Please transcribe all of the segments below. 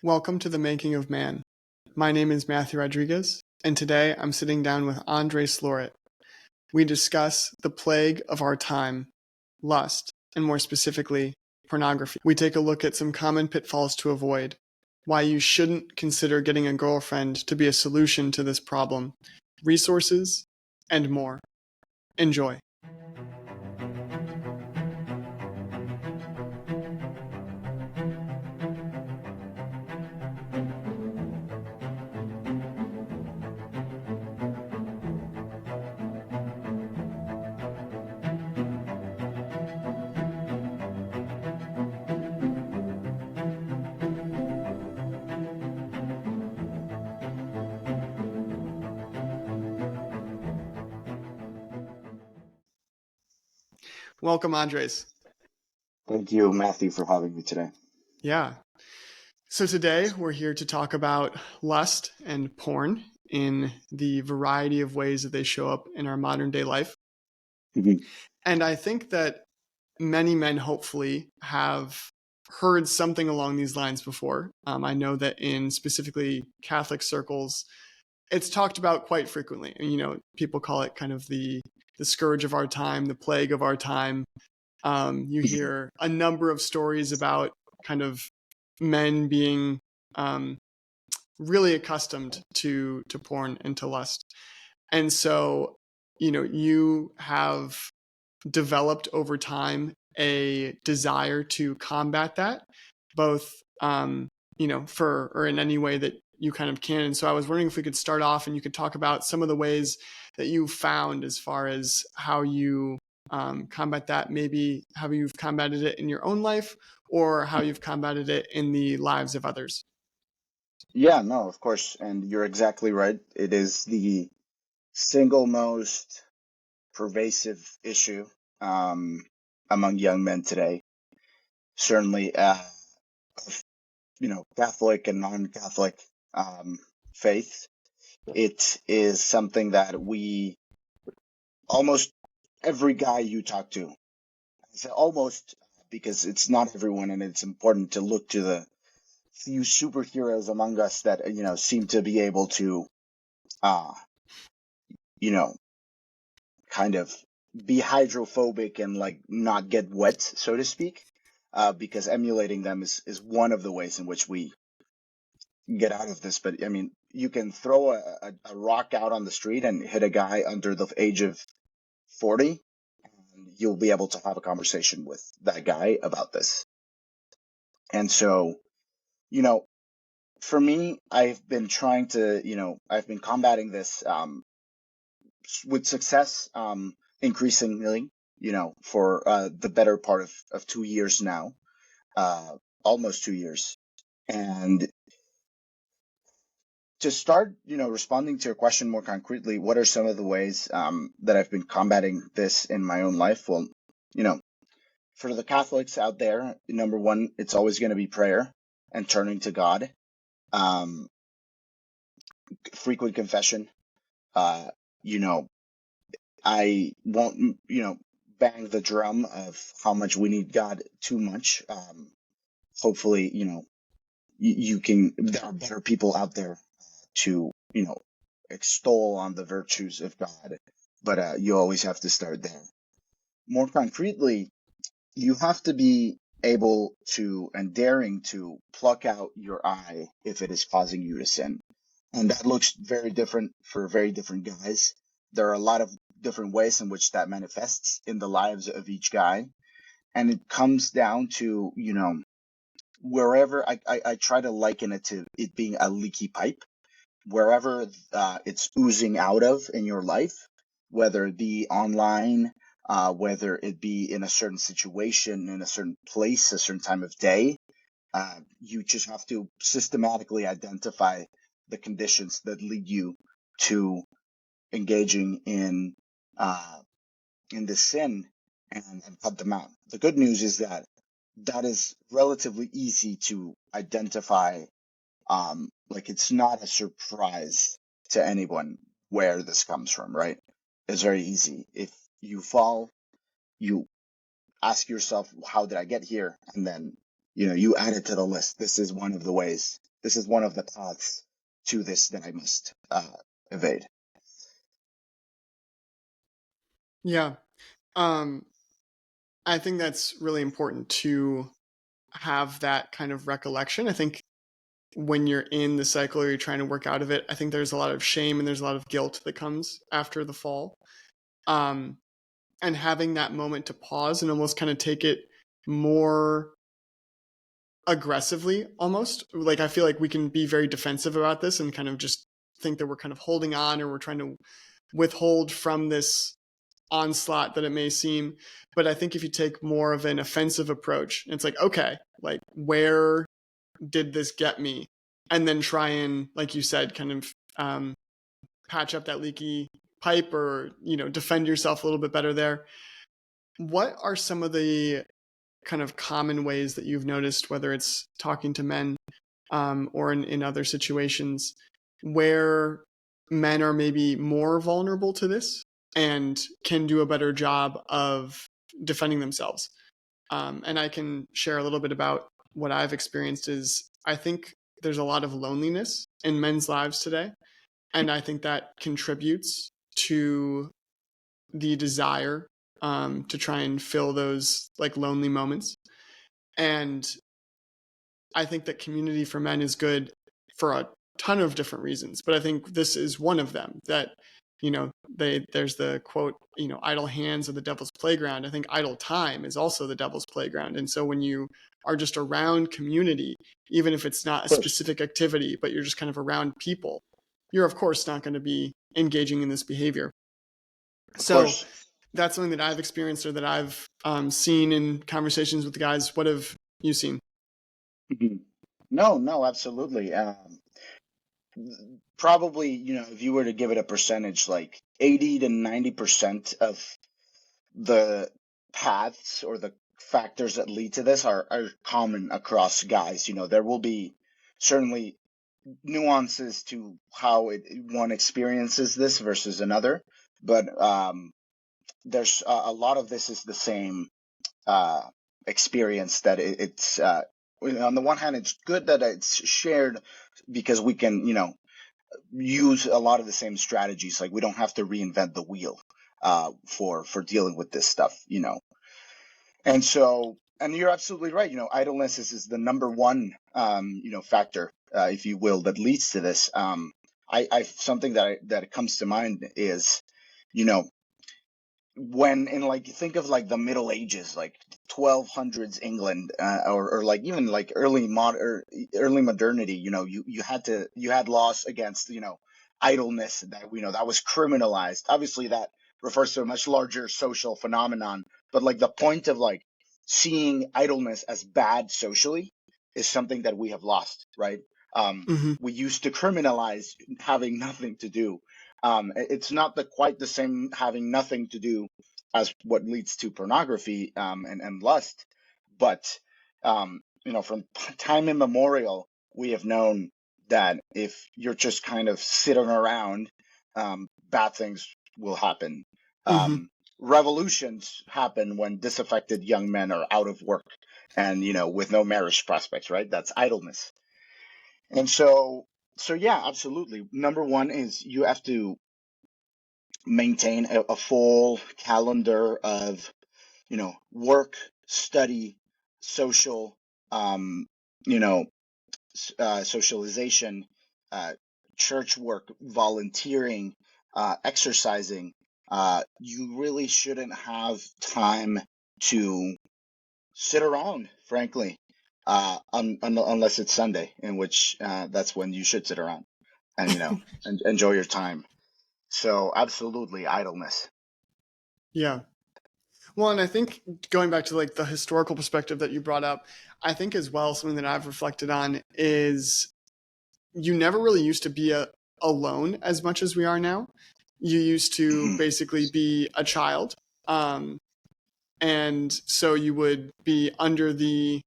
Welcome to the Making of Man. My name is Matthew Rodriguez, and today I'm sitting down with Andres Loret. We discuss the plague of our time, lust, and more specifically, pornography. We take a look at some common pitfalls to avoid, why you shouldn't consider getting a girlfriend to be a solution to this problem, resources, and more. Enjoy. Welcome, Andres. Thank you, Matthew, for having me today. Yeah. So today we're here to talk about lust and porn in the variety of ways that they show up in our modern day life. Mhm. And I think that many men hopefully have heard something along these lines before. I know that in specifically Catholic circles, it's talked about quite frequently. And, people call it kind of the scourge of our time, the plague of our time. You hear a number of stories about kind of men being really accustomed to porn and to lust. And so, you have developed over time a desire to combat that, both, for or in any way that you kind of can. And so I was wondering if we could start off and you could talk about some of the ways that you found as far as how you combat that, maybe how you've combated it in your own life or how you've combated it in the lives of others. Yeah, no, of course. And you're exactly right. It is the single most pervasive issue um, among young men today. Certainly, Catholic and non-Catholic faith. It is something that almost every guy you talk to, I say almost because it's not everyone, and it's important to look to the few superheroes among us that seem to be able to uh kind of be hydrophobic and like not get wet, so to speak, because emulating them is one of the ways in which we get out of this. But I mean, you can throw a rock out on the street and hit a guy under the age of 40, and you'll be able to have a conversation with that guy about this. And so, for me, I've been combating this with success, increasingly, for the better part of 2 years now, almost 2 years. And to start, responding to your question more concretely, what are some of the ways that I've been combating this in my own life? Well, for the Catholics out there, number one, it's always going to be prayer and turning to God, frequent confession. I won't, bang the drum of how much we need God too much. Hopefully, there are better people out there to, extol on the virtues of God, but you always have to start there. More concretely, you have to be able to and daring to pluck out your eye if it is causing you to sin. And that looks very different for very different guys. There are a lot of different ways in which that manifests in the lives of each guy. And it comes down to, wherever I try to liken it to it being a leaky pipe, wherever it's oozing out of in your life, whether it be online, whether it be in a certain situation, in a certain place, a certain time of day, you just have to systematically identify the conditions that lead you to engaging in the sin and cut them out. The good news is that is relatively easy to identify. Like it's not a surprise to anyone where this comes from, right? It's very easy. If you fall, you ask yourself, how did I get here? And then, you add it to the list. This is one of the ways this is one of the paths to this that I must evade. Yeah. Um, I think that's really important to have that kind of recollection. I think when you're in the cycle or you're trying to work out of it, I think there's a lot of shame and there's a lot of guilt that comes after the fall. Um, and having that moment to pause and almost kind of take it more aggressively, almost like I feel like we can be very defensive about this and kind of just think that we're kind of holding on or we're trying to withhold from this onslaught that it may seem. But I think if you take more of an offensive approach, it's like, okay, like where did this get me? And then try and, like you said, kind of patch up that leaky pipe or, defend yourself a little bit better there. What are some of the kind of common ways that you've noticed, whether it's talking to men or in other situations, where men are maybe more vulnerable to this and can do a better job of defending themselves? And I can share a little bit about what I've experienced is I think there's a lot of loneliness in men's lives today. And I think that contributes to the desire to try and fill those like lonely moments. And I think that community for men is good for a ton of different reasons, but I think this is one of them. That there's the quote, idle hands are the devil's playground. I think idle time is also the devil's playground. And so when you are just around community, even if it's not a Of course, specific activity, but you're just kind of around people, you're of course not going to be engaging in this behavior. of So course. that's something that I've experienced or that I've seen in conversations with the guys. What have you seen? Mhm. No, no, absolutely. Probably, if you were to give it a percentage, like 80 to 90% of the paths or the factors that lead to this are common across guys. There will be certainly nuances to how one experiences this versus another, but there's a lot of this is the same uh, experience that it's on the one hand it's good that it's shared because we can use a lot of the same strategies. Like we don't have to reinvent the wheel for dealing with this stuff. And so, and you're absolutely right. Idleness is the number one factor, if you will, that leads to this. I something that comes to mind is, you know, when in like think of like the Middle Ages, like 1200s England, or like even like early modernity. You had laws against idleness that that was criminalized. Obviously, that refers to a much larger social phenomenon, but like the point of like seeing idleness as bad socially is something that we have lost, right? Mm-hmm. We used to criminalize having nothing to do. It's not quite the same having nothing to do as what leads to pornography and lust, but from time immemorial, we have known that if you're just kind of sitting around, bad things will happen. Mm-hmm. Revolutions happen when disaffected young men are out of work and with no marriage prospects, right? That's idleness. And so yeah, absolutely. Number one is you have to maintain a full calendar of, work, study, social, um, you know, socialization, uh, church work, volunteering, exercising. You really shouldn't have time to sit around, frankly, unless it's Sunday, in which that's when you should sit around and and enjoy your time. So absolutely idleness. Yeah. Well, and I think going back to like the historical perspective that you brought up, I think as well something that I've reflected on is you never really used to be alone as much as we are now. You used to Mhm. basically be a child, um, and so you would be under the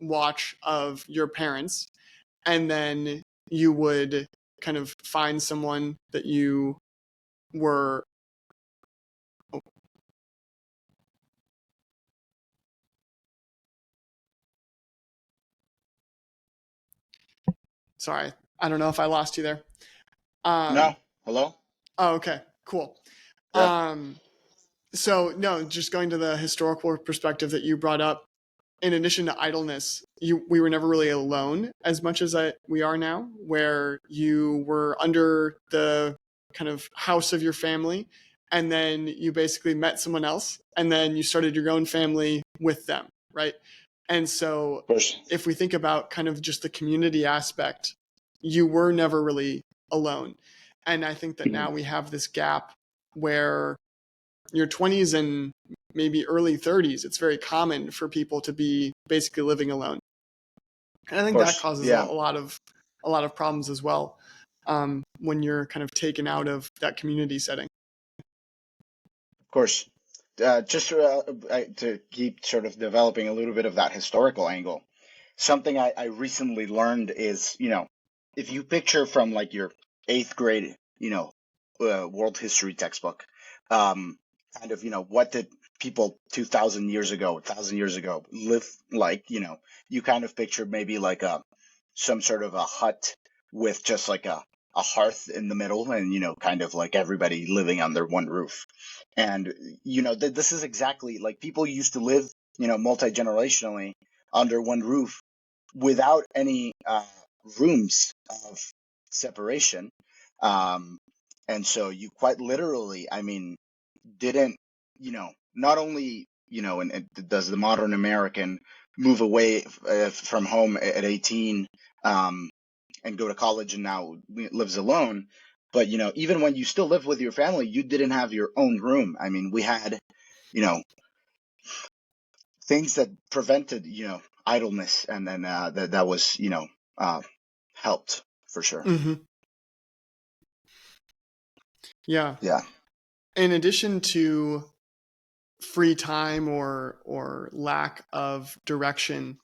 watch of your parents, and then you would kind of find someone that you were Sorry, I don't know if I lost you there. No, hello. Oh, okay, cool. Yeah, So no, just going to the historical perspective that you brought up. In addition to idleness, we were never really alone as much as we are now, where you were under the kind of house of your family, and then you basically met someone else, and then you started your own family with them, right? And so, of course. if we think about kind of just the community aspect, you were never really alone. And I think that Mhm. now we have this gap where your 20s and maybe early 30s, it's very common for people to be basically living alone. And I Of think that course, causes yeah, a lot of problems as well, when you're kind of taken out of that community setting. of course. Just to keep sort of developing a little bit of that historical angle, something I recently learned is, if you picture from like your eighth grade, world history textbook, um, kind of, what did people 2,000 years ago, 1,000 years ago live like, you kind of picture maybe like some sort of a hut with just like a hearth in the middle and, kind of like everybody living under one roof. And, this is exactly like people used to live, multi-generationally under one roof without any rooms of separation. Um, and so you quite literally, I mean, didn't, not only, and does the modern American move away from home at 18 um, and go to college and now lives alone, but, even when you still live with your family, you didn't have your own room. I mean, we had, you know, things that prevented, idleness, and then that was, uh, helped for sure. Mm-hmm. Yeah. Yeah, In addition to free time or lack of direction,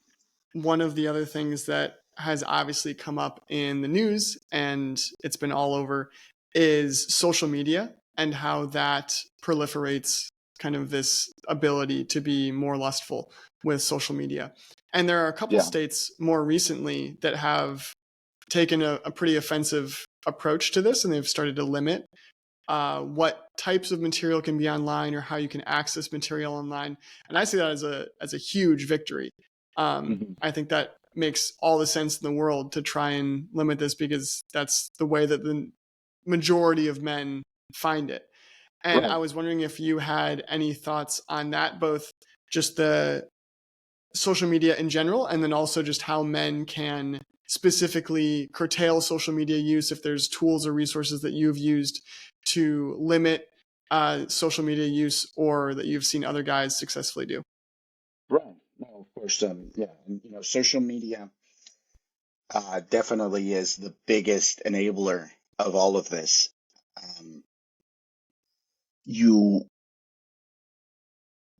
one of the other things that has obviously come up in the news and it's been all over is social media and how that proliferates kind of this ability to be more lustful with social media. And there are a couple yeah, states more recently that have taken a pretty offensive approach to this, and they've started to limit what types of material can be online or how you can access material online. And I see that as a huge victory. hmm I think that makes all the sense in the world to try and limit this because that's the way that the majority of men find it. And I right. was wondering if you had any thoughts on that, both just the social media in general, and then also just how men can specifically curtail social media use, if there's tools or resources that you've used to limit social media use or that you've seen other guys successfully do. Right. No, of course. Yeah, and, social media definitely is the biggest enabler of all of this. Um, you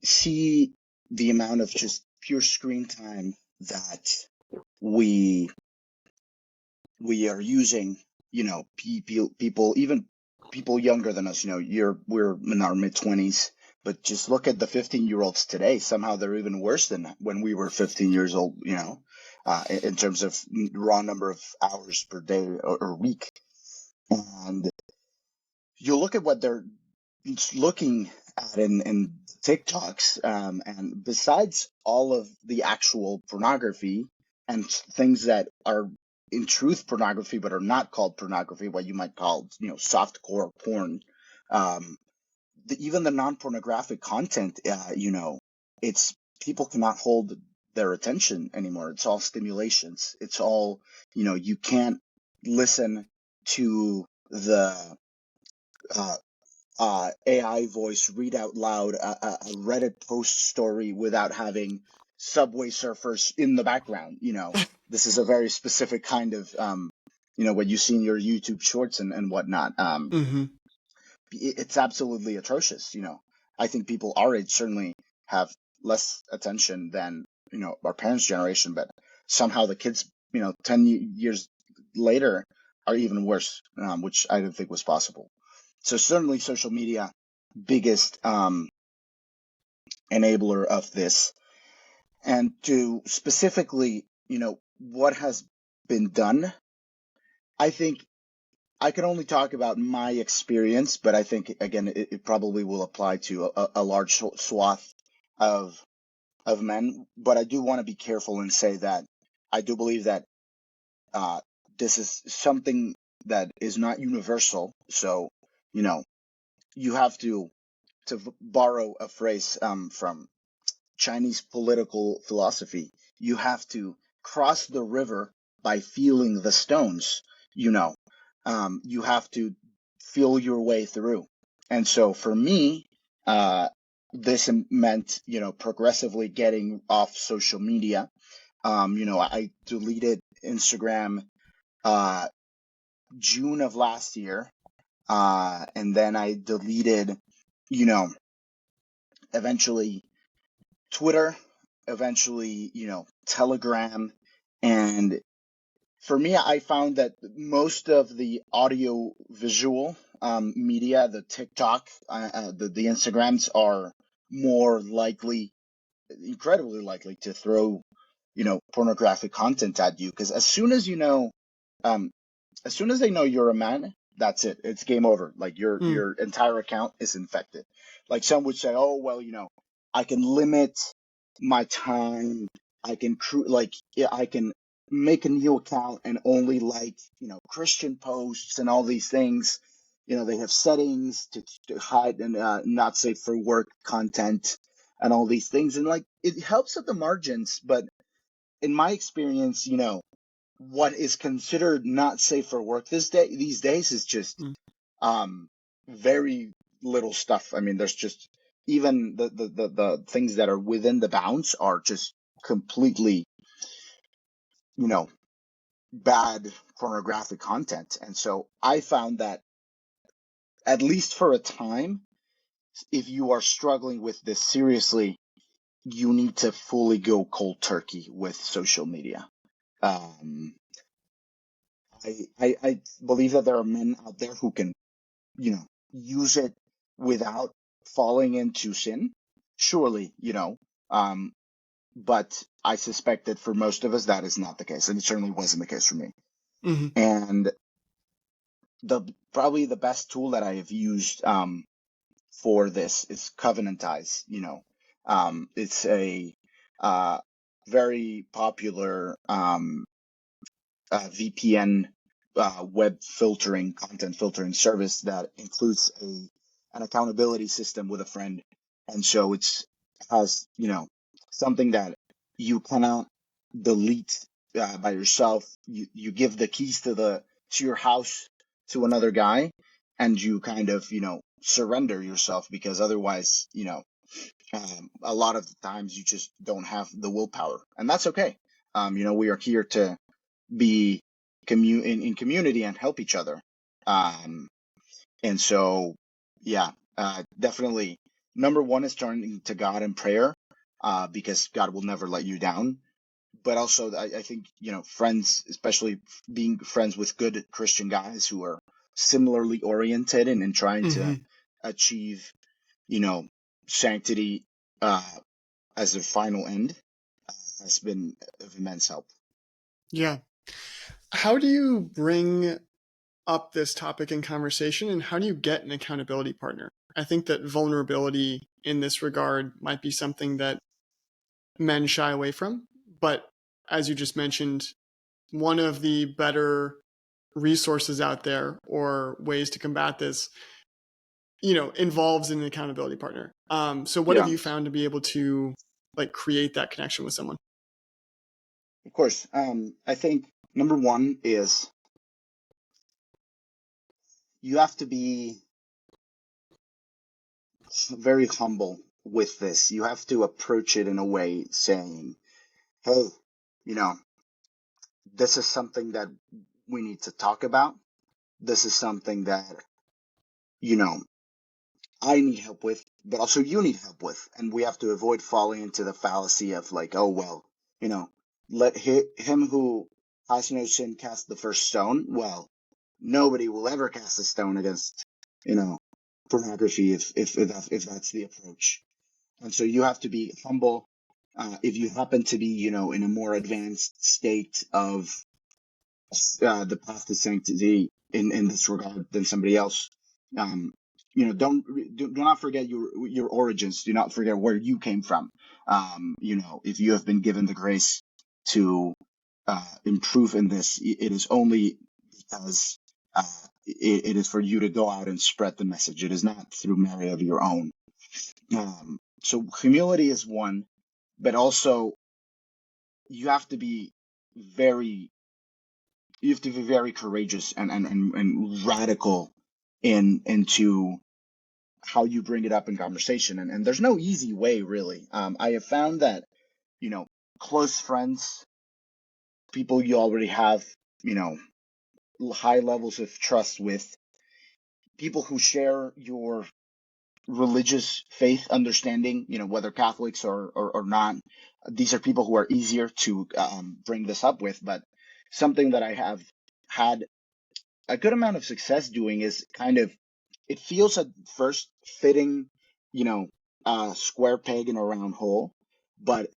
see the amount of just pure screen time that we we are using, people, even people younger than us, we're in our mid 20s, but just look at the 15-year-olds today. Somehow they're even worse than when we were 15 years old, in terms of raw number of hours per day or week. And you look at what they're looking at in TikToks, and besides all of the actual pornography and things that are in truth pornography but are not called pornography, what you might call, softcore porn, um, even the non-pornographic content, it's people cannot hold their attention anymore. It's all stimulations. It's all, you can't listen to the uh, AI voice read out loud a Reddit post story without having Subway Surfers in the background. This is a very specific kind of, what you see in your YouTube shorts and whatnot. Mm-hmm. It's absolutely atrocious. I think people our age certainly have less attention than, our parents' generation, but somehow the kids, 10 years later are even worse, which I didn't think was possible. So certainly social media, biggest enabler of this. And to specifically, what has been done I think I can only talk about my experience, but I think again it probably will apply to a large swath of men. But I do want to be careful and say that I do believe that uh, this is something that is not universal. So, you know, you have to borrow a phrase from Chinese political philosophy. You have to cross the river by feeling the stones. You know, you have to feel your way through. And so for me, this meant, progressively getting off social media. I deleted Instagram uh, June of last year, and then I deleted, you know, eventually Twitter, eventually, Telegram. And for me, I found that most of the audio visual media, the TikTok, the Instagrams are more likely, incredibly likely to throw, pornographic content at you. Because um, as soon as they know you're a man, that's it. It's game over. Like Mm, your entire account is infected. Like some would say, oh well, I can limit my time. I can yeah, I can make a new account and only like Christian posts and all these things. They have settings to hide and not safe for work content and all these things, and like it helps at the margins. But in my experience, what is considered not safe for work these days is just mm, um very little stuff. I mean, there's just even the things that are within the bounds are just completely, you know, bad pornographic content. And so I found that at least for a time, if you are struggling with this seriously, you need to fully go cold turkey with social media. Um, I believe that there are men out there who can, use it without falling into sin. Surely, um, but I suspect that for most of us, that is not the case. And it certainly wasn't the case for me. mhm. And probably the best tool that I have used, for this is Covenantize. It's a, uh, very popular, VPN web filtering, content filtering service that includes an accountability system with a friend, and so it's has something that you cannot delete by yourself. You give the keys to your house to another guy, and you kind of surrender yourself, because otherwise a lot of the times you just don't have the willpower, and that's okay. We are here to be in community and help each other. Um, and so, yeah, definitely. Number one is turning to God in prayer, because God will never let you down. But also, I think, friends, especially being friends with good Christian guys who are similarly oriented and trying to Mhm. achieve, you know, sanctity uh, as their final end, has been of immense help. Yeah. How do you bring up this topic in conversation, and how do you get an accountability partner? I think that vulnerability in this regard might be something that men shy away from. But as you just mentioned, one of the better resources out there or ways to combat this, involves an accountability partner. So what have Yeah, you found to be able to like create that connection with someone? of course. I think number one is you have to be very humble with this. You have to approach it in a way saying, hey, you know, this is something that we need to talk about. This is something that, you know, I need help with, but also you need help with. And we have to avoid falling into the fallacy of like, oh, well, you know, let him who has no sin cast the first stone. Well, nobody will ever cast a stone against, you know, pornography if that's the approach. And so you have to be humble. If you happen to be, in a more advanced state of the path to sanctity in this regard than somebody else. Um, do not forget your origins. Do not forget where you came from. If you have been given the grace to improve in this, it is only because it is for you to go out and spread the message. It is not through merit of your own. So humility is one, but also you have to be very very courageous and radical into how you bring it up in conversation. And there's no easy way, really. I have found that, close friends, people you already have, high levels of trust with, people who share your religious faith understanding, whether Catholics or not, these are people who are easier to bring this up with. But something that I have had a good amount of success doing is kind of, it feels at first fitting, a square peg in a round hole, but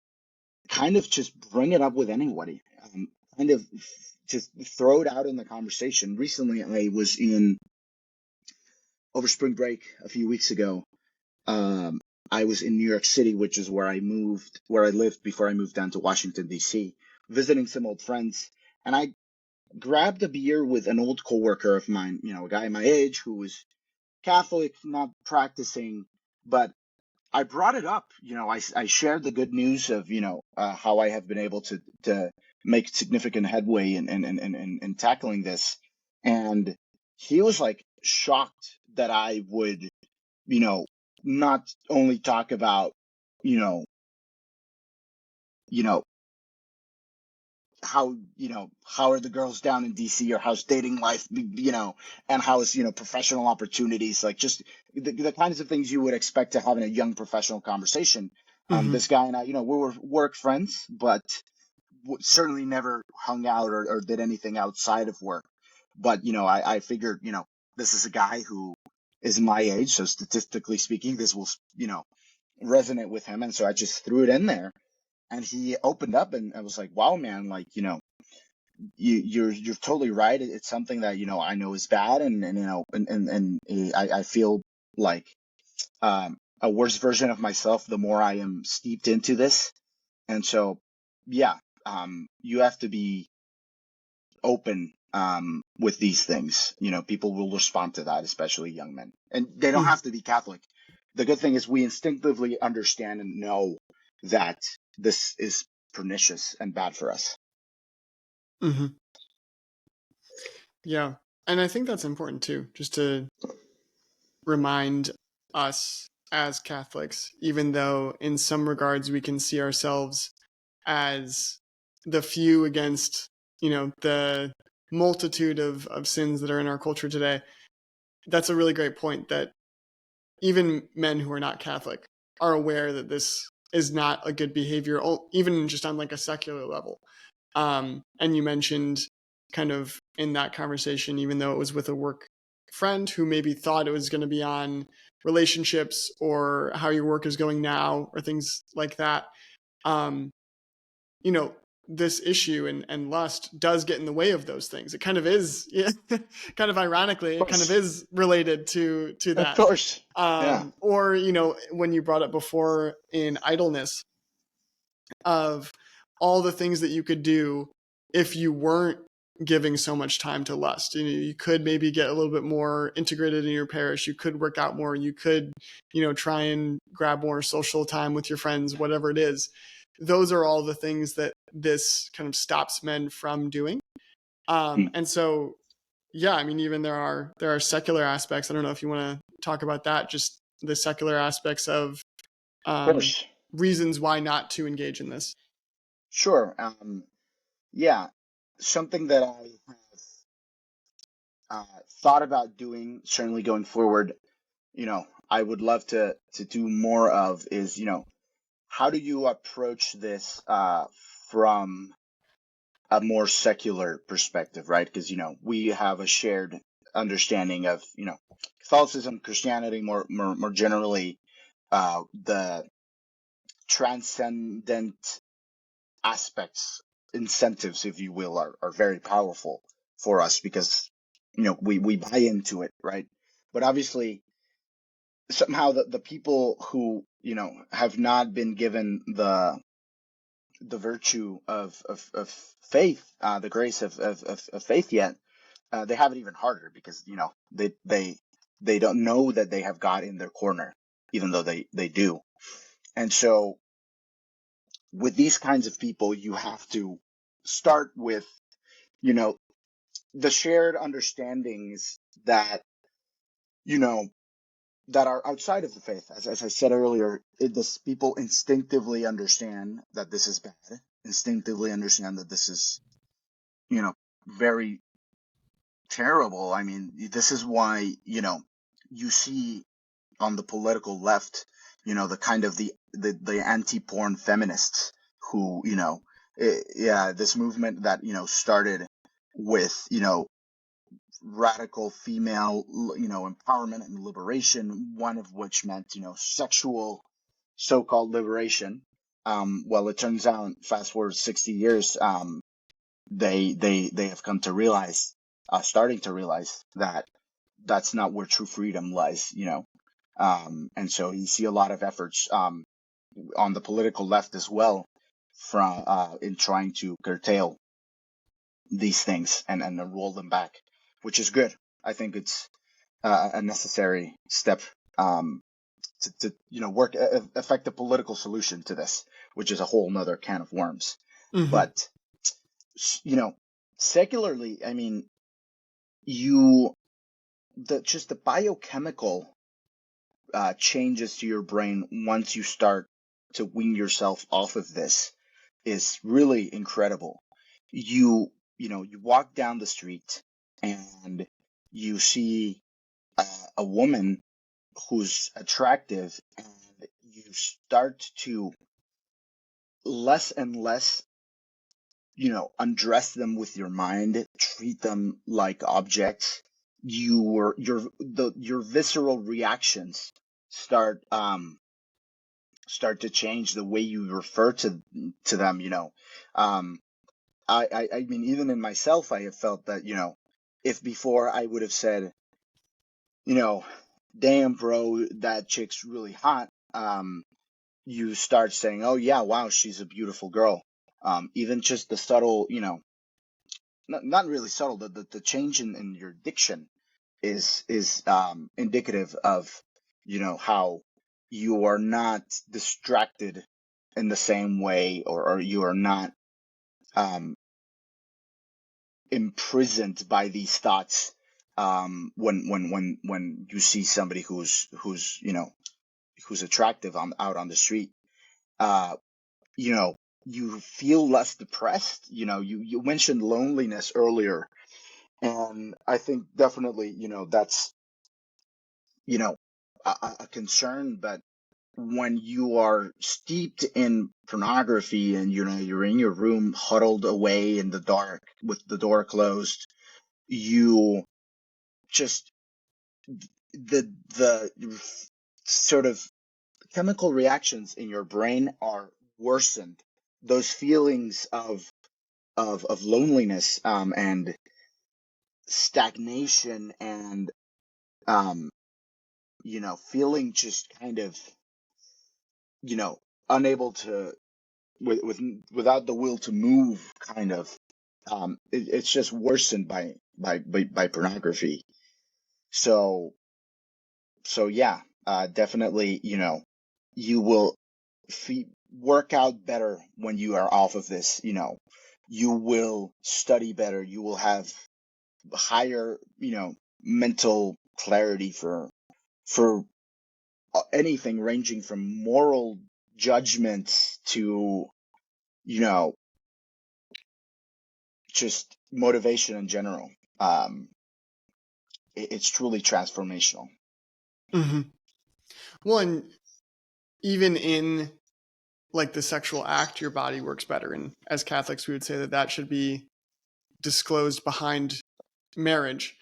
kind of just bring it up with anybody. Kind of just throw it out in the conversation. Recently, I was over spring break a few weeks ago. I was in New York City, which is where I lived before I moved down to Washington, D.C., visiting some old friends. And I grabbed a beer with an old coworker of mine, a guy my age who was Catholic, not practicing, but I brought it up. I shared the good news of, how I have been able to make significant headway in tackling this. And he was like shocked that I would, not only talk about, you know, you know, how are the girls down in DC, or how's dating life, and how's, professional opportunities, like just the kinds of things you would expect to have in a young professional conversation. Mm-hmm. This guy and I, we were work friends, but certainly never hung out or did anything outside of work. But, I figured, this is a guy who is my age. So statistically speaking, this will, resonate with him. And so I just threw it in there. And he opened up, and I was like, wow, man, like, you're totally right. It's something that, I know is bad. I feel like a worse version of myself the more I am steeped into this. And so, yeah, you have to be open with these things. People will respond to that, especially young men. And they don't have to be Catholic. The good thing is we instinctively understand and know that this is pernicious and bad for us. Mm-hmm. Yeah. And I think that's important too, just to remind us as Catholics, even though in some regards we can see ourselves as the few against, the multitude of sins that are in our culture today. That's a really great point, that even men who are not Catholic are aware that this is not a good behavior, even just on like a secular level. And you mentioned kind of in that conversation, even though it was with a work friend who maybe thought it was going to be on relationships or how your work is going now or things like that. Um, this issue and lust does get in the way of those things. It kind of is, yeah, kind of ironically, it kind of is related to that. Of course. Yeah. Or, when you brought up before in idleness, of all the things that you could do if you weren't giving so much time to lust. You could maybe get a little bit more integrated in your parish. You could work out more. You could, try and grab more social time with your friends, whatever it is. Those are all the things that this kind of stops men from doing. And so, yeah, I mean, even there are secular aspects. I don't know if you want to talk about that, just the secular aspects of course. reasons why not to engage in this. Sure. Yeah. Something that I have thought about doing, certainly going forward, I would love to do more of is, how do you approach this from a more secular perspective, right? Because, we have a shared understanding of, Catholicism, Christianity, more generally, the transcendent aspects incentives, if you will, are very powerful for us because, we buy into it, right? But obviously, somehow the people who, have not been given the virtue of faith, the grace of faith yet, they have it even harder because, they don't know that they have God in their corner, even though they do. And so with these kinds of people, you have to start with, you know, the shared understandings that, you know, that are outside of the faith. As I said earlier, this people instinctively understand that this is bad, instinctively understand that this is, very terrible. I mean, this is why, you see on the political left, the kind of the anti-porn feminists who, yeah, this movement that, started with, radical female, empowerment and liberation, one of which meant, sexual so-called liberation. Well, it turns out, fast forward 60 years, they have come to realize, starting to realize that that's not where true freedom lies. And so you see a lot of efforts on the political left as well from in trying to curtail these things and roll them back, which is good. I think it's a necessary step to work affect a political solution to this, which is a whole nother can of worms. Mm-hmm. But secularly, I mean, just the biochemical changes to your brain once you start to wean yourself off of this is really incredible. You walk down the street and you see a woman who's attractive, and you start to less and less, undress them with your mind, treat them like objects. Your visceral reactions start to change the way you refer to them. I mean, even in myself, I have felt that, if before I would have said, damn, bro, that chick's really hot, you start saying, oh yeah, wow, she's a beautiful girl. Even just the subtle, not really subtle, the change in your diction is indicative of, how you are not distracted in the same way, or you are not imprisoned by these thoughts when you see somebody who's attractive out on the street. You know, you feel less depressed. You mentioned loneliness earlier, and I think definitely, that's, a concern. But when you are steeped in pornography and, you're in your room huddled away in the dark with the door closed, you just, the sort of chemical reactions in your brain are worsened. Those feelings of loneliness, and stagnation, and feeling just kind of, unable to, without the will to move, kind of, it's just worsened by pornography. So yeah, definitely, you will work out better when you are off of this. You will study better. You will have higher, mental clarity for anything ranging from moral judgments to, just motivation in general. It's truly transformational. Mm-hmm. Well, and even in like the sexual act, your body works better. And as Catholics, we would say that should be disclosed behind marriage.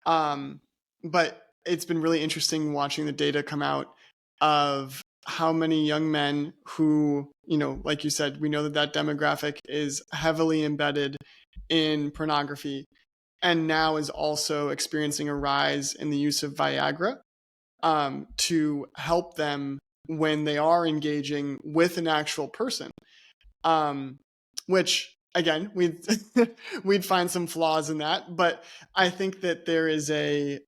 But it's been really interesting watching the data come out of how many young men who like you said, we know that that demographic is heavily embedded in pornography and now is also experiencing a rise in the use of Viagra to help them when they are engaging with an actual person, which again, we'd find some flaws in that. But I think that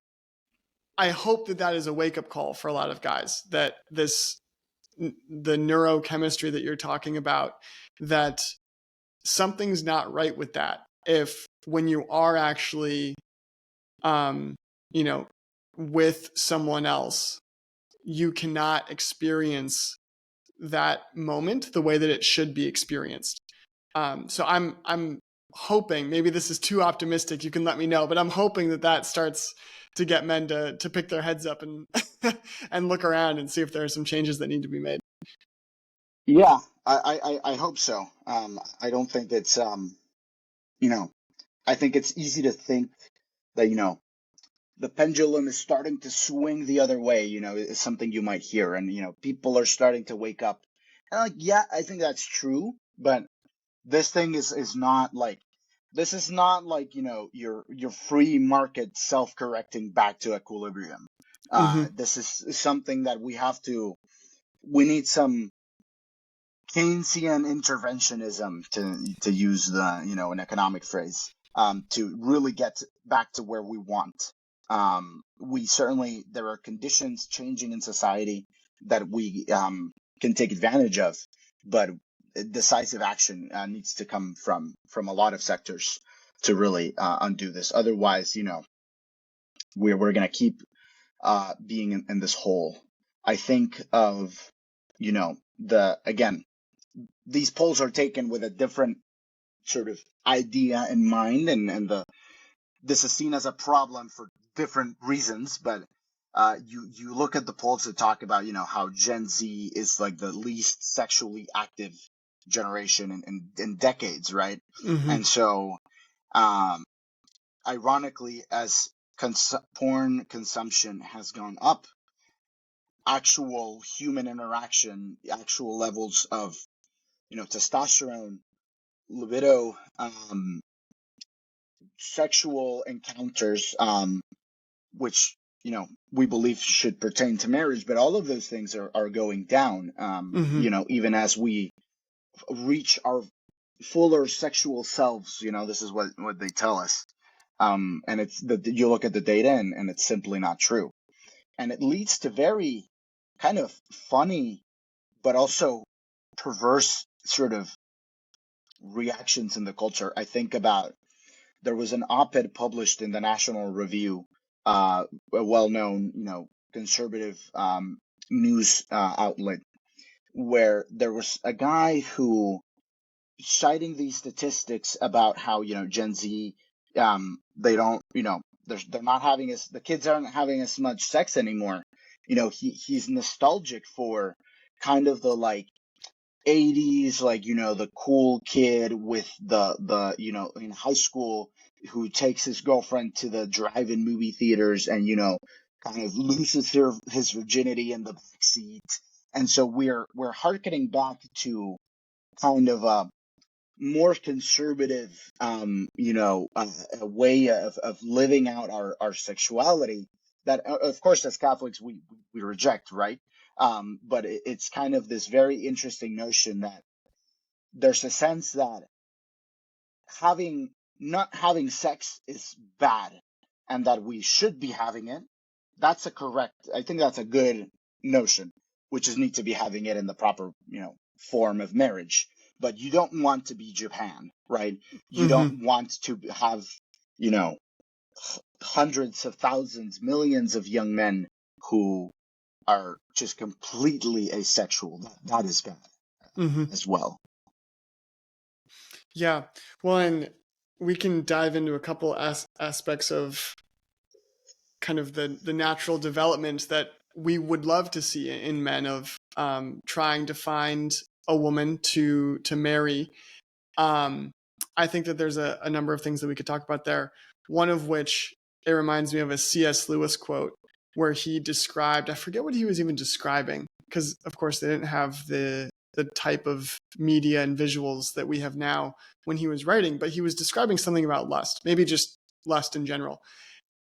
I hope that that is a wake up call for a lot of guys, that the neurochemistry that you're talking about, that something's not right with that. If when you are actually, um, you know, with someone else, you cannot experience that moment the way that it should be experienced. So I'm hoping, maybe this is too optimistic, you can let me know, but I'm hoping that that starts to get men to pick their heads up and and look around and see if there are some changes that need to be made. Yeah, I hope so. I don't think it's you know, I think it's easy to think that, the pendulum is starting to swing the other way, is something you might hear. And, people are starting to wake up. And like, yeah, I think that's true. But this thing is not like, this is not like, your free market self-correcting back to equilibrium. Mm-hmm. This is something that we need some Keynesian interventionism, to use an economic phrase, to really get back to where we want. There are conditions changing in society that we can take advantage of, but decisive action needs to come from a lot of sectors to really undo this. Otherwise, we're going to keep being in this hole. I think of, again, these polls are taken with a different sort of idea in mind, and this is seen as a problem for different reasons. But you look at the polls that talk about how Gen Z is like the least sexually active generation in decades, right? Mm-hmm. And so, ironically, as porn consumption has gone up, actual human interaction, actual levels of testosterone, libido, sexual encounters, which we believe should pertain to marriage, but all of those things are going down. Mm-hmm. Even as we reach our fuller sexual selves, this is what they tell us. And you look at the data, and it's simply not true, and it leads to very kind of funny, but also perverse sort of reactions in the culture. I think about, there was an op-ed published in the National Review, a well-known, conservative news outlet, where there was a guy who, citing these statistics about how Gen Z, they don't, they're not having the kids aren't having as much sex anymore. He's nostalgic for kind of the like 80s, like the cool kid with the in high school, who takes his girlfriend to the drive-in movie theaters and kind of loses his virginity in the back seat. And so we're harkening back to kind of a more conservative, a way of living out our sexuality, that of course as Catholics we reject, right? But it's kind of this very interesting notion that there's a sense that not having sex is bad, and that we should be having it. I think that's a good notion, which is need to be having it in the proper, form of marriage. But you don't want to be Japan, right? You Mm-hmm. don't want to have, you know, hundreds of thousands, millions of young men who are just completely asexual. That is bad Mm-hmm. as well. Yeah. Well, and we can dive into a couple aspects of kind of the natural development that we would love to see in men, of trying to find a woman to marry. Um, I think that there's a number of things that we could talk about there. One of which, it reminds me of a C.S. Lewis quote where he described, I forget what he was even describing, because of course they didn't have the type of media and visuals that we have now when he was writing, but he was describing something about lust, maybe just lust in general.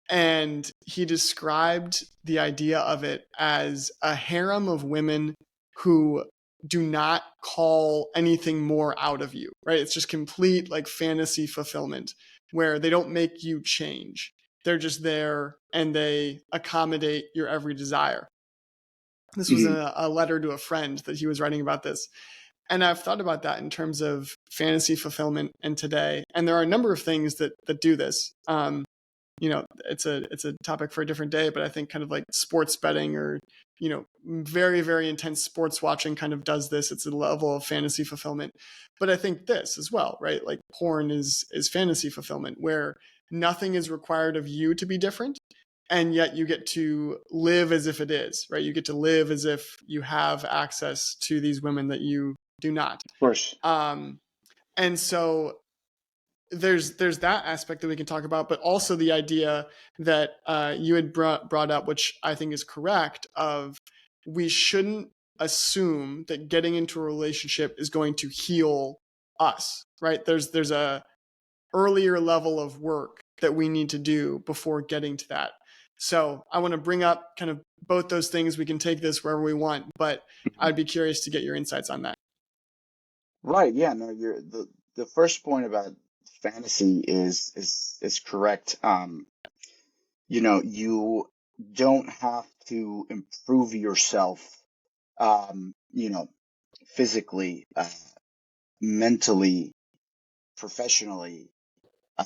And he described the idea of it as a harem of women who do not call anything more out of you, right? It's just complete like fantasy fulfillment where they don't make you change. They're just there and they accommodate your every desire. This was Mhm. a letter to a friend that he was writing about this. And I've thought about that in terms of fantasy fulfillment and today. And there are a number of things that do this. It's a topic for a different day, but I think kind of like sports betting or very very intense sports watching kind of does this. It's a level of fantasy fulfillment. But I think this as well, right? Like porn is fantasy fulfillment where nothing is required of you to be different, and yet you get to live as if it is, right? You get to live as if you have access to these women that you do not. Of course. And so there's that aspect that we can talk about, but also the idea that you had brought up, which I think is correct, of we shouldn't assume that getting into a relationship is going to heal us, right? There's a earlier level of work that we need to do before getting to that. So I want to bring up kind of both those things. We can take this wherever we want, but I'd be curious to get your insights on that. Right. Yeah. No. You're the first point about fantasy is correct. You don't have to improve yourself. You know, physically, mentally, professionally, uh,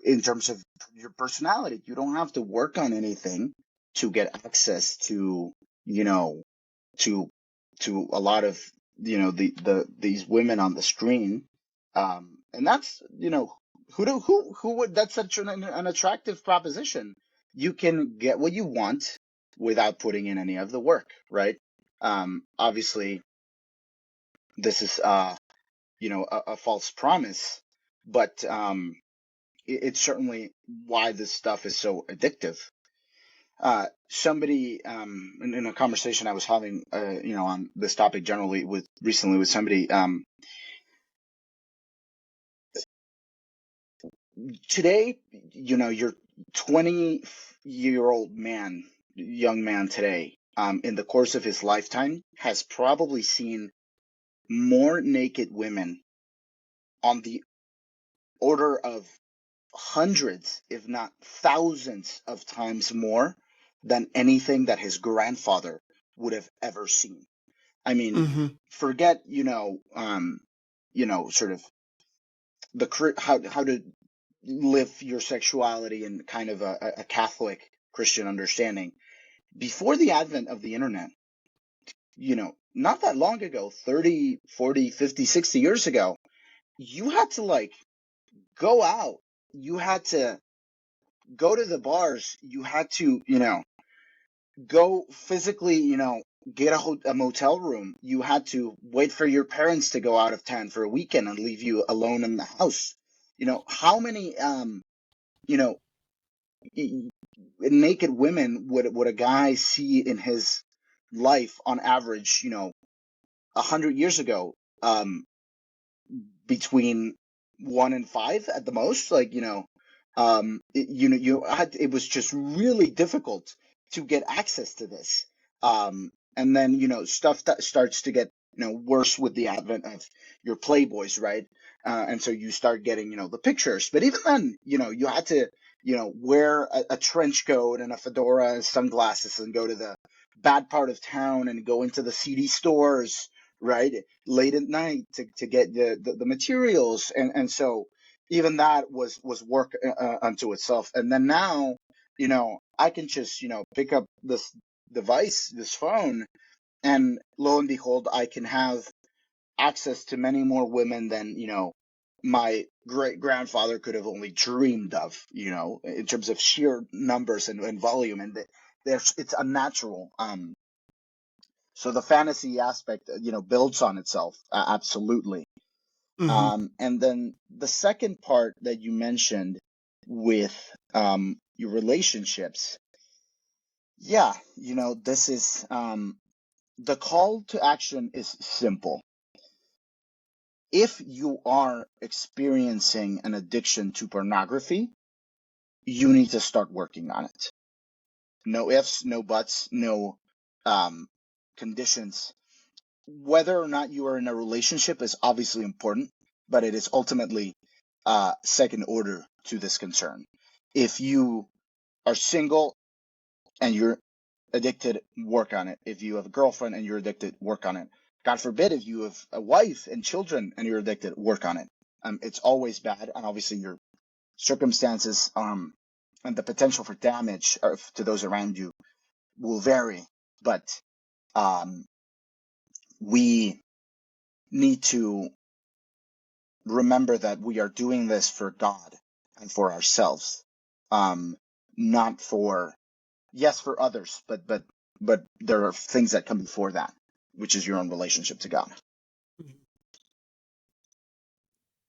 in terms of your personality. You don't have to work on anything to get access to, you know, to a lot of, these women on the screen. And that's, who would, that's such an attractive proposition. You can get what you want without putting in any of the work, right? Obviously this is, a false promise, but, it's certainly why this stuff is so addictive. Somebody, in a conversation I was having, on this topic generally recently with somebody, today, your 20-year-old young man today, in the course of his lifetime has probably seen more naked women on the order of hundreds, if not thousands of times more than anything that his grandfather would have ever seen. I mean, Mm-hmm. forget, sort of how to live your sexuality in kind of a Catholic Christian understanding. Before the advent of the internet, not that long ago, 30, 40, 50, 60 years ago, you had to like go out. You had to go to the bars. You had to, go physically, get a motel room. You had to wait for your parents to go out of town for a weekend and leave you alone in the house. How many, you know, naked women would a guy see in his life on average, 100 years ago, between 1 and 5 at the most, like, it was just really difficult to get access to this. And then, stuff that starts to get, worse with the advent of your Playboys, right? And so you start getting, the pictures. But even then, you had to, wear a trench coat and a fedora and sunglasses and go to the bad part of town and go into the CD stores, right, late at night to get the materials. And so even that was work unto itself. And then now, I can just, pick up this device, this phone, and lo and behold, I can have access to many more women than, my great grandfather could have only dreamed of, in terms of sheer numbers and volume. And it's unnatural. So the fantasy aspect, builds on itself. Absolutely. Mm-hmm. And then the second part that you mentioned with, your relationships. Yeah, this is, The call to action is simple. If you are experiencing an addiction to pornography, you need to start working on it. No ifs, no buts, no conditions. Whether or not you are in a relationship is obviously important, but it is ultimately second order to this concern. If you are single and you're addicted, work on it. If you have a girlfriend and you're addicted, work on it. God forbid if you have a wife and children and you're addicted, work on it. It's always bad, and obviously your circumstances and the potential for damage to those around you will vary. But we need to remember that we are doing this for God and for ourselves, not for for others, but there are things that come before that, which is your own relationship to God.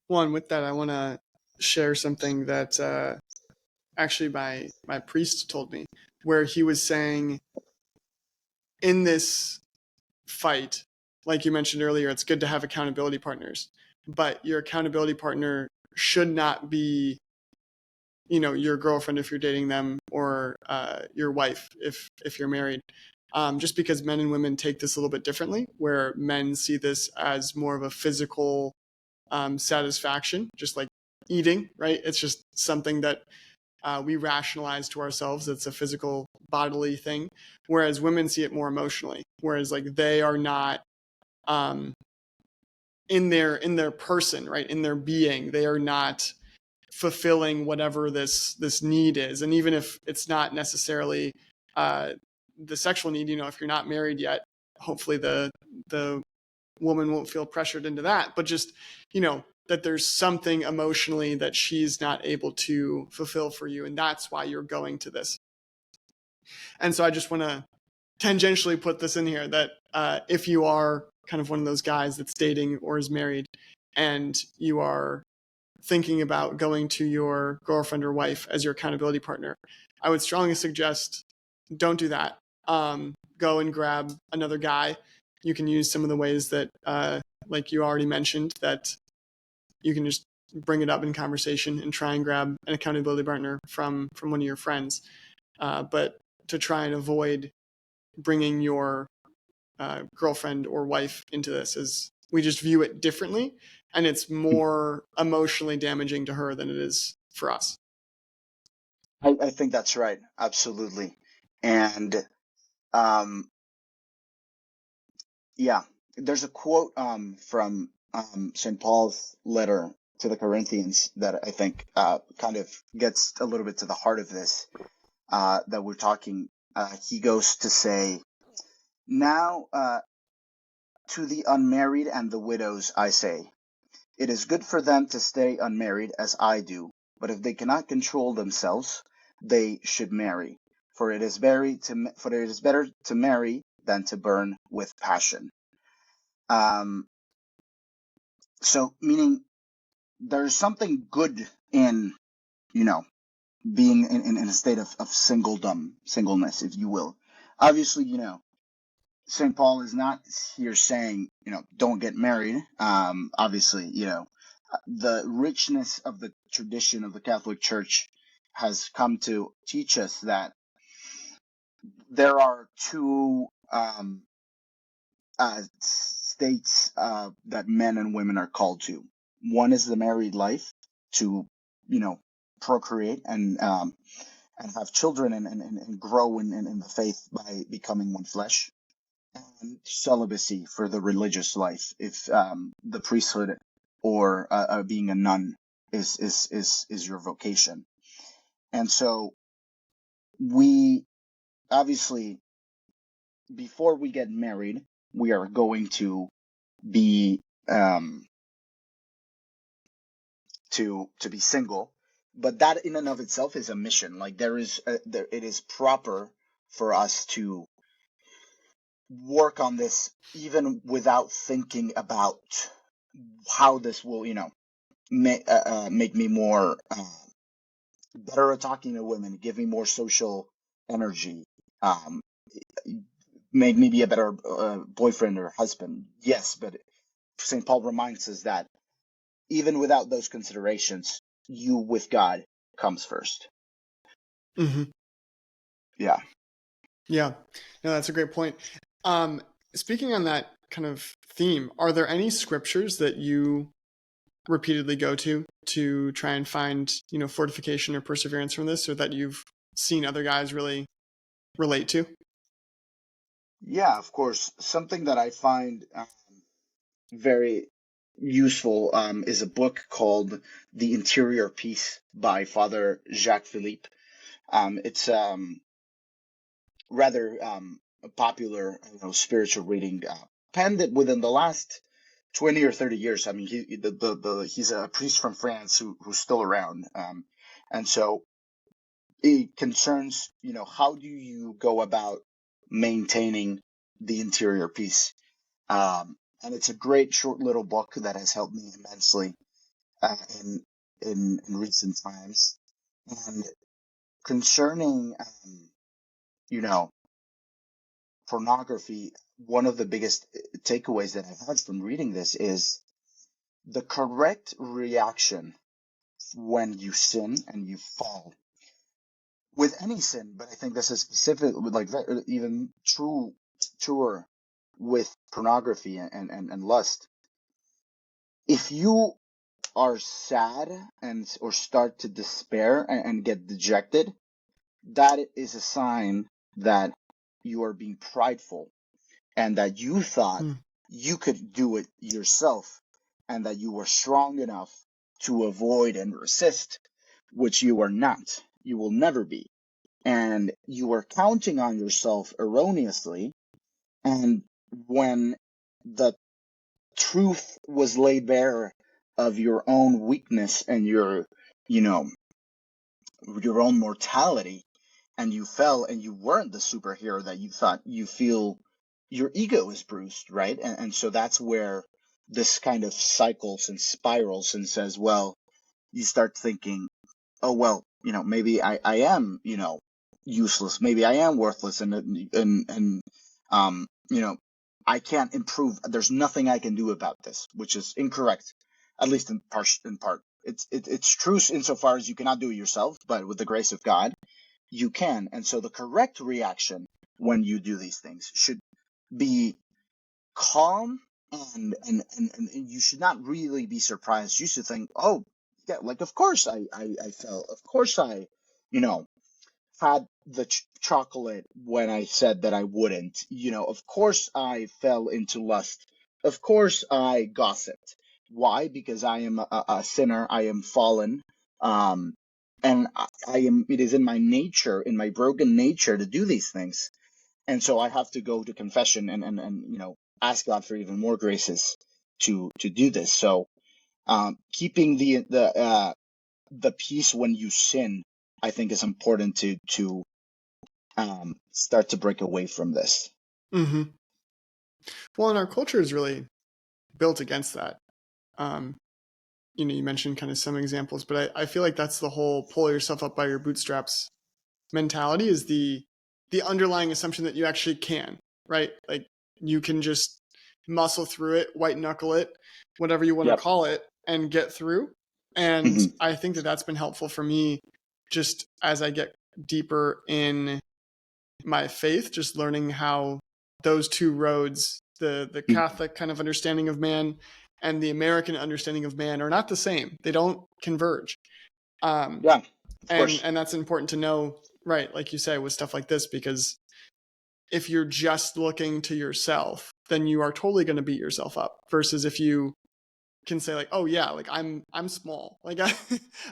Well, and with that, I want to share something that actually my priest told me, where he was saying, in this fight, like you mentioned earlier, it's good to have accountability partners, but your accountability partner should not be, your girlfriend if you're dating them, or your wife if you're married. Just because men and women take this a little bit differently, where men see this as more of a physical satisfaction, just like eating, right? It's just something that we rationalize to ourselves. It's a physical bodily thing, whereas women see it more emotionally. Whereas like they are not um, in their person, right? In their being, they are not fulfilling whatever this need is. And even if it's not necessarily the sexual need, if you're not married yet, hopefully the woman won't feel pressured into that. But just that there's something emotionally that she's not able to fulfill for you, and that's why you're going to this. And so I just want to tangentially put this in here, that if you are kind of one of those guys that's dating or is married, and you are thinking about going to your girlfriend or wife as your accountability partner, I would strongly suggest don't do that. Go and grab another guy. You can use some of the ways that, like you already mentioned, that you can just bring it up in conversation and try and grab an accountability partner from one of your friends. But to try and avoid bringing your girlfriend or wife into this, is we just view it differently, and it's more emotionally damaging to her than it is for us. I think that's right, absolutely. And yeah, there's a quote from St. Paul's letter to the Corinthians that I think kind of gets a little bit to the heart of this that we're talking. He goes to say, now to the unmarried and the widows I say, it is good for them to stay unmarried as I do, but if they cannot control themselves, they should marry. For it is better to marry than to burn with passion. So meaning there's something good in, being in a state of singleness, if you will. Obviously, St. Paul is not here saying, don't get married. Obviously, the richness of the tradition of the Catholic Church has come to teach us that there are two states that men and women are called to. One is the married life, to, procreate and have children and grow in the faith by becoming one flesh. And celibacy for the religious life, if the priesthood or being a nun is your vocation. And so we obviously, before we get married, we are going to be to be single, but that in and of itself is a mission. Like it is proper for us to work on this even without thinking about how this will, make me more better at talking to women, give me more social energy, make me be a better boyfriend or husband. Yes, but St. Paul reminds us that even without those considerations, you with God comes first. Mm-hmm. Yeah. Yeah, no, that's a great point. Speaking on that kind of theme, are there any scriptures that you repeatedly go to try and find, fortification or perseverance from this, or that you've seen other guys really relate to? Yeah, of course. Something that I find very useful is a book called The Interior Peace by Father Jacques Philippe. It's rather a popular, spiritual reading, penned it within the last 20 or 30 years. I mean, he's a priest from France who's still around. And so it concerns, how do you go about maintaining the interior peace? And it's a great short little book that has helped me immensely uh, in, in recent times. And concerning, you know, pornography, one of the biggest takeaways that I've had from reading this is the correct reaction when you sin and you fall with any sin, but I think this is specific, like even truer with pornography and lust. If you are sad and or start to despair and get dejected, that is a sign that you are being prideful and that you thought Mm. you could do it yourself and that you were strong enough to avoid and resist, which you are not. You will never be. And you were counting on yourself erroneously. And when the truth was laid bare of your own weakness and you know, your own mortality, and you fell and you weren't the superhero that you thought, you feel your ego is bruised, right? And so that's where this kind of cycles and spirals and says, well, you start thinking, oh, well, maybe I am, useless. Maybe I am worthless and I can't improve. There's nothing I can do about this, which is incorrect, at least in part. It's true insofar as you cannot do it yourself, but with the grace of God, you can. And so the correct reaction when you do these things should be calm and you should not really be surprised. You should think, oh, yeah, like, of course I fell. Of course I, you know, had the chocolate when I said that I wouldn't. Of course I fell into lust. Of course I gossiped. Why? Because I am a sinner. I am fallen. Um, and I am. It is in my nature, in my broken nature, to do these things. And so I have to go to confession and ask God for even more graces to do this. So keeping the peace when you sin, I think, is important to start to break away from this. Mm-hmm. Well, and our culture is really built against that. Um, you mentioned kind of some examples, but I feel like that's the whole pull yourself up by your bootstraps mentality, is the underlying assumption that you actually can, right? Like you can just muscle through it, white knuckle it, whatever you want to Yep. call it, and get through. And Hmm. I think that that's been helpful for me just as I get deeper in my faith, just learning how those two roads, the Catholic kind of understanding of man and the American understanding of man, are not the same. They don't converge. Um, Yeah, of and course. and that's important to know, right? Like you say, with stuff like this, because if you're just looking to yourself, then you are totally going to beat yourself up. Versus if you can say like, oh yeah, like I'm small, like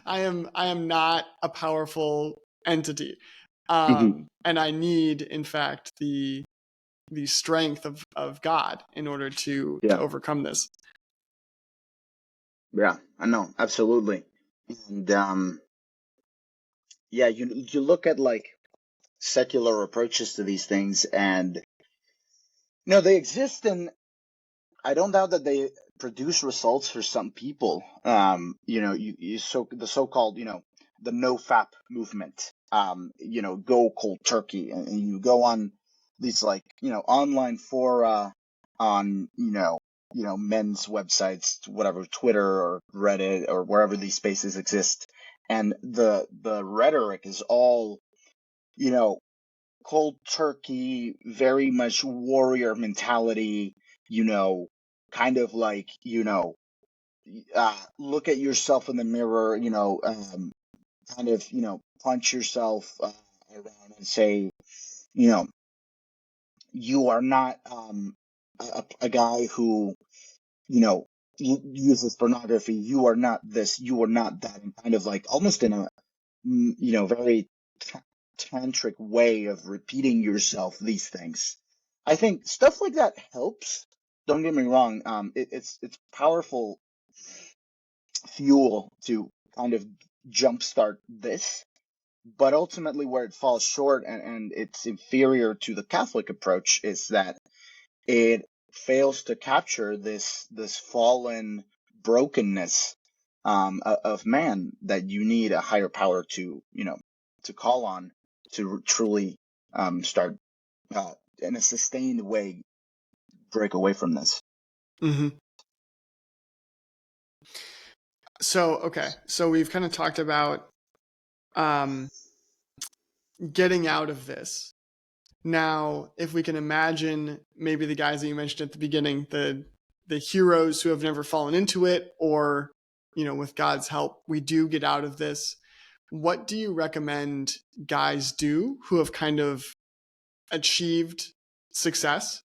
I am not a powerful entity, Hmm. and I need, in fact, the strength of God in order to Yeah, overcome this. yeah, I know, absolutely. And yeah, you look at like secular approaches to these things, and they exist, and I don't doubt that they produce results for some people. The so-called, the no fap movement. Go cold turkey, and you go on these like, online fora on, men's websites, whatever, Twitter or Reddit or wherever these spaces exist. And the rhetoric is all, you know, cold turkey, very much warrior mentality, you know, kind of like, look at yourself in the mirror, kind of, punch yourself around and say, you know, you are not a guy who, uses pornography. You are not this, you are not that, and kind of like almost in a, very tantric way of repeating yourself these things. I think stuff like that helps. Don't get me wrong. It's powerful fuel to kind of jumpstart this. But ultimately, where it falls short and it's inferior to the Catholic approach is that it fails to capture this fallen brokenness of man, that you need a higher power to to call on to truly start in a sustained way break away from this. Mm-hmm. So we've kind of talked about um, getting out of this. Now, if we can imagine maybe the guys that you mentioned at the beginning, the heroes who have never fallen into it, or with God's help, we do get out of this. What do you recommend guys do who have kind of achieved success?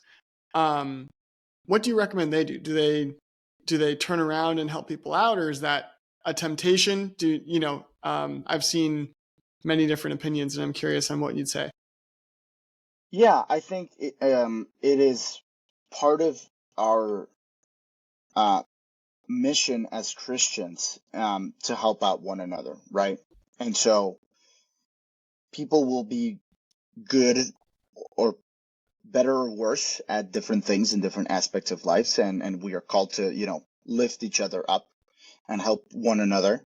What do you recommend they do? Do they turn around and help people out, or is that a temptation? I've seen many different opinions, and I'm curious on what you'd say. Yeah, I think it is part of our uh, mission as Christians to help out one another, right? And so people will be good or better or worse at different things in different aspects of life, and we are called to lift each other up and help one another.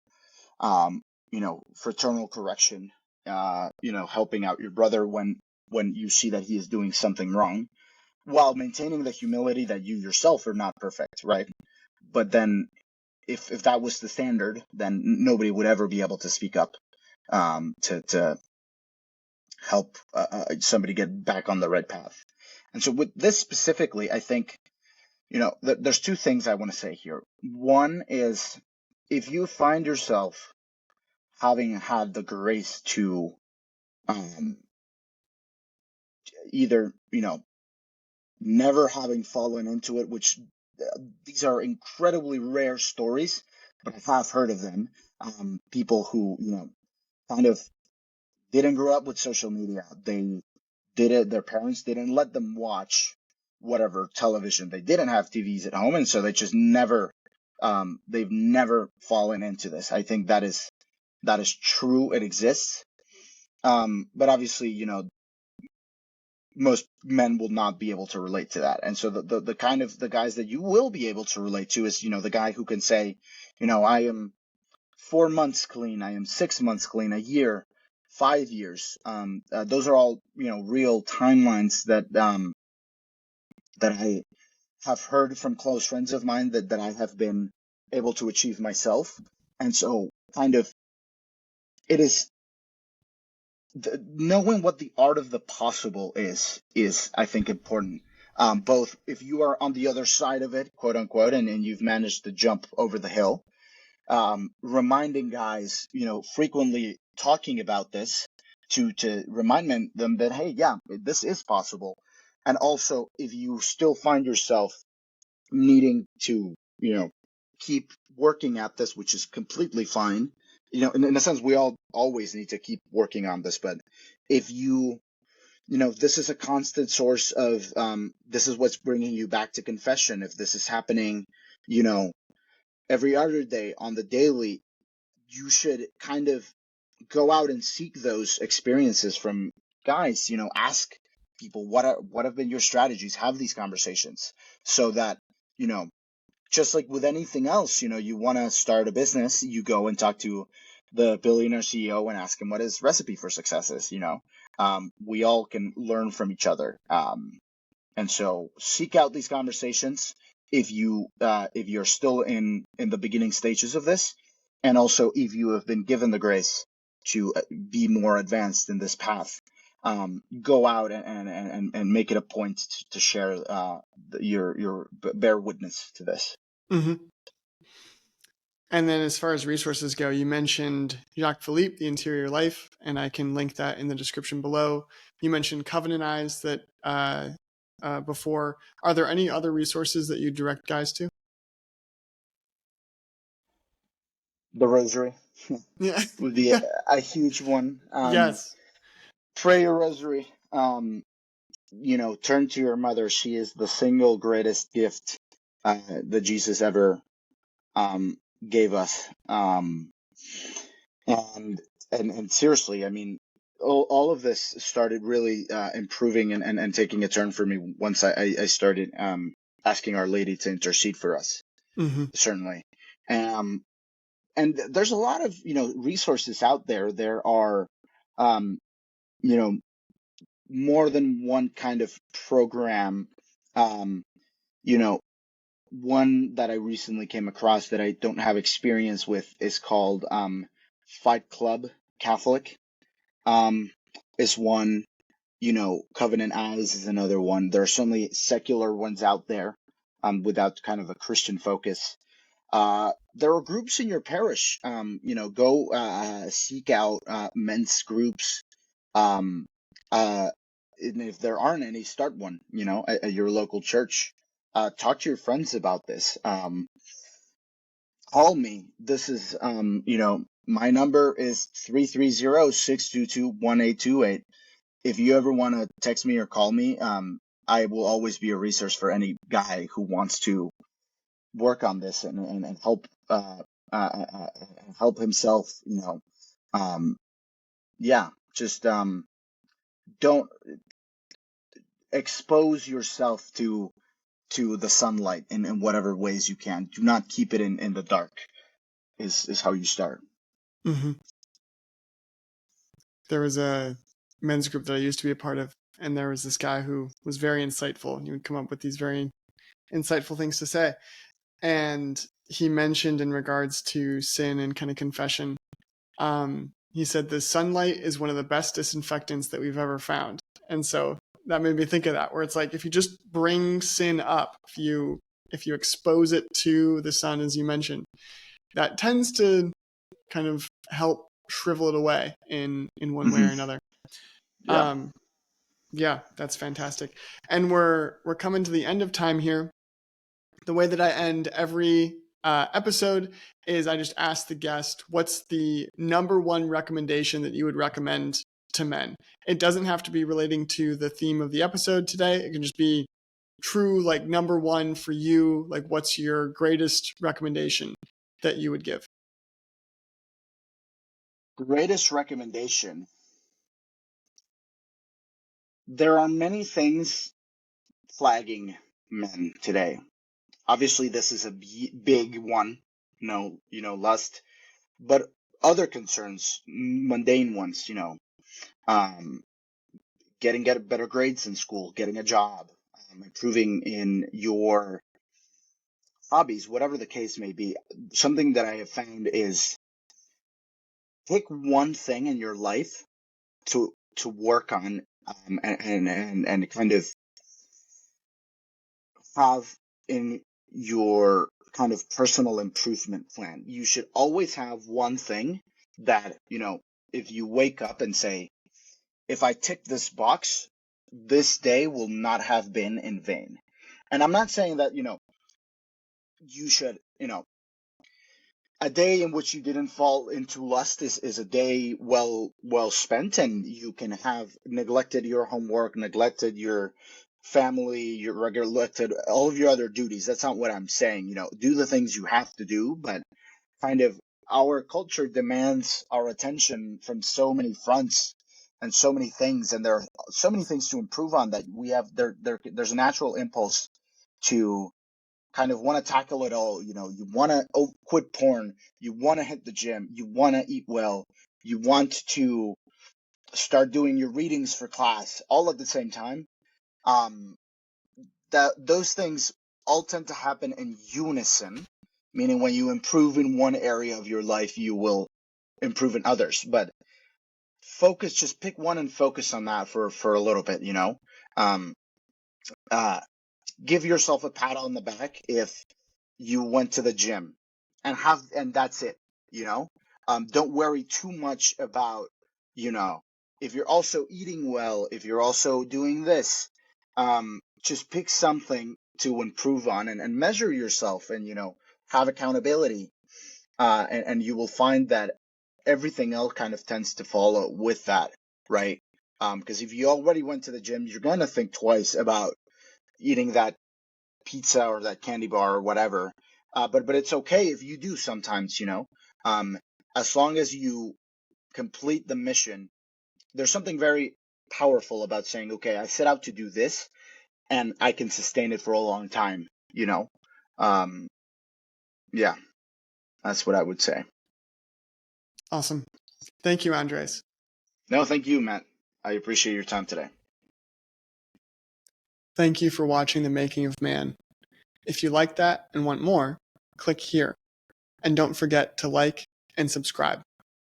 Fraternal correction, helping out your brother when you see that he is doing something wrong, while maintaining the humility that you yourself are not perfect, right? But then if that was the standard, then nobody would ever be able to speak up to help somebody get back on the right path. And so with this specifically, I think, there's two things I want to say here. One is, if you find yourself having had the grace to either, never having fallen into it, which these are incredibly rare stories, but I have heard of them. People who, kind of didn't grow up with social media. They did it. Their parents didn't let them watch whatever television. They didn't have TVs at home, and so they just never, they've never fallen into this. I think that is true. It exists. But obviously, most men will not be able to relate to that. And so the kind of the guys that you will be able to relate to is, the guy who can say, I am 4 months clean, I am 6 months clean, a year, 5 years. Those are all, real timelines that I have heard from close friends of mine that I have been able to achieve myself. And so kind of it is knowing what the art of the possible is I think important. Both if you are on the other side of it, quote unquote, and you've managed to jump over the hill, reminding guys, frequently talking about this to remind them that, hey, yeah, this is possible. And also, if you still find yourself needing to, keep working at this, which is completely fine. In a sense, we all always need to keep working on this. But if this is a constant source of, this is what's bringing you back to confession. If this is happening, every other day on the daily, you should kind of go out and seek those experiences from guys. Ask people what have been your strategies. Have these conversations so that you know just like with anything else, you want to start a business, you go and talk to the billionaire CEO and ask him what his recipe for success is. We all can learn from each other. And so seek out these conversations if you're still in the beginning stages of this, and also if you have been given the grace to be more advanced in this path. Go out and make it a point to share your bear witness to this. Mm-hmm. And then as far as resources go, you mentioned Jacques Philippe, The Interior Life, and I can link that in the description below. You mentioned Covenant Eyes that before. Are there any other resources that you direct guys to? The Rosary Yeah. would be a huge one. Yes. Pray your Rosary. Turn to your mother. She is the single greatest gift that Jesus ever gave us. And seriously, I mean, all of this started really improving and taking a turn for me once I started asking Our Lady to intercede for us. Mm-hmm. Certainly. And there's a lot of resources out there. There are more than one kind of program. One that I recently came across that I don't have experience with is called Fight Club Catholic. Is one. Covenant Eyes is another one. There are certainly secular ones out there without kind of a Christian focus. There are groups in your parish. Go seek out men's groups. And if there aren't any, start one, at your local church. Talk to your friends about this. Call me. This is, my number is 330-622-1828. If you ever want to text me or call me, I will always be a resource for any guy who wants to work on this and help help himself. Just don't expose yourself to the sunlight in whatever ways you can. Do not keep it in the dark. Is how you start. Mm-hmm. There was a men's group that I used to be a part of, and there was this guy who was very insightful, and he would come up with these very insightful things to say. And he mentioned in regards to sin and kind of confession, he said the sunlight is one of the best disinfectants that we've ever found. And so that made me think of that, where it's like if you just bring sin up, if you expose it to the sun, as you mentioned, that tends to kind of help shrivel it away in one way or another. Yeah. Yeah, that's fantastic. And we're coming to the end of time here. The way that I end every episode is I just ask the guest, what's the number one recommendation that you would recommend to men? It doesn't have to be relating to the theme of the episode today. It can just be true, like number one for you. Like, what's your greatest recommendation that you would give? Greatest recommendation. There are many things flagging men today. Obviously, this is a big one. Lust, but other concerns, mundane ones. Getting better grades in school, getting a job, improving in your hobbies, whatever the case may be. Something that I have found is pick one thing in your life to work on, and kind of have in your kind of personal improvement plan. You should always have one thing that, if you wake up and say, if I tick this box, this day will not have been in vain. And I'm not saying that, you should, a day in which you didn't fall into lust is a day well spent, and you can have neglected your homework, neglected your family, your neglected all of your other duties. That's not what I'm saying. Do the things you have to do, but kind of our culture demands our attention from so many fronts and so many things, and there are so many things to improve on that we have there's a natural impulse to kind of want to tackle it all. You know, you want to quit porn, you want to hit the gym, you want to eat well, you want to start doing your readings for class all at the same time. That those things all tend to happen in unison, meaning when you improve in one area of your life, you will improve in others. But focus, just pick one and focus on that for a little bit, you know. Um, uh, Give yourself a pat on the back if you went to the gym and that's it, you know. Don't worry too much about, you know, if you're also eating well, if you're also doing this. Just pick something to improve on and measure yourself and, you know, have accountability. And you will find that everything else kind of tends to follow with that, right? Because if you already went to the gym, you're going to think twice about eating that pizza or that candy bar or whatever. But it's okay if you do sometimes, you know. As long as you complete the mission, there's something very powerful about saying, okay, I set out to do this and I can sustain it for a long time, you know. Um, yeah, that's what I would say. Awesome. Thank you, Andres. No, thank you, Matt. I appreciate your time today. Thank you for watching The Making of Man. If you like that and want more, click here. And don't forget to like and subscribe.